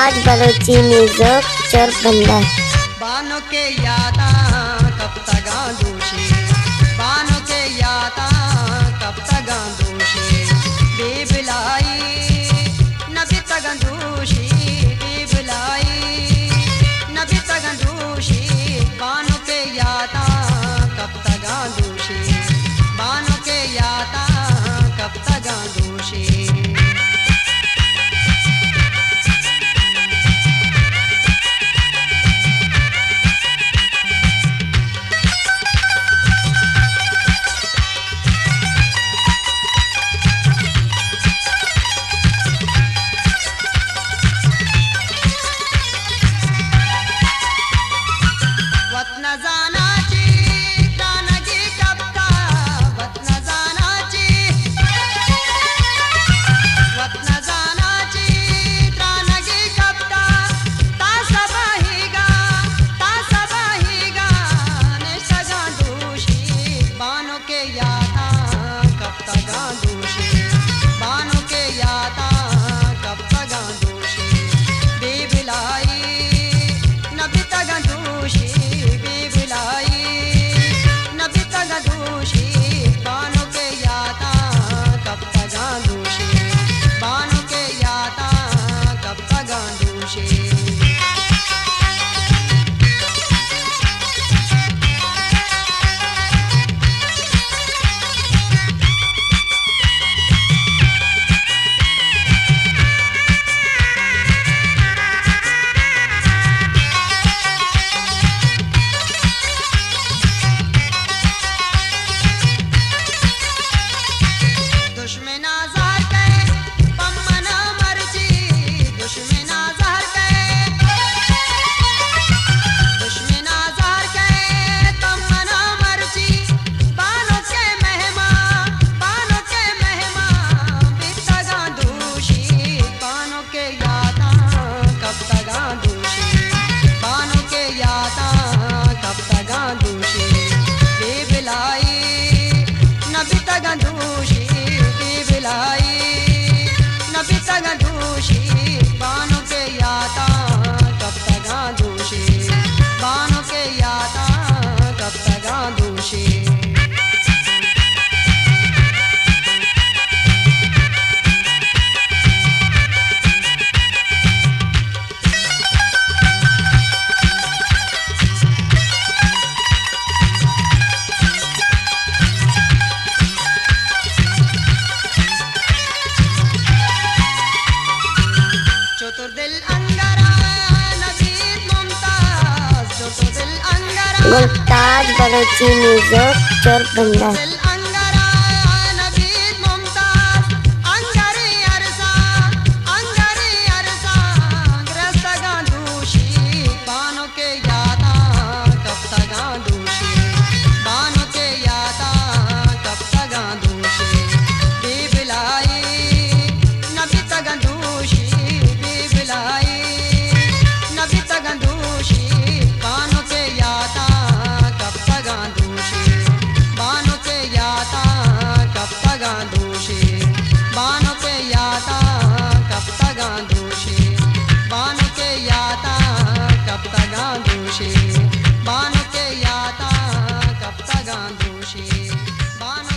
Mumtaz Balochi music चोरबंदर। बानों के यादा कब तक दोषी, बानों के यादा कब तक दोषी, बेबलाई नबी तक दोषी, बेबलाई नबी तक दोषी, बानों के यादा कब तक दोषी, बानों के यादा कब तक दोषी। मुमताज बलोची म्यूजिक चोरबंदर। बानों के यादा कब तक दोषी, बानों के यादा कब तक दोषी, बानों के यादा कब तक दोषी, बानों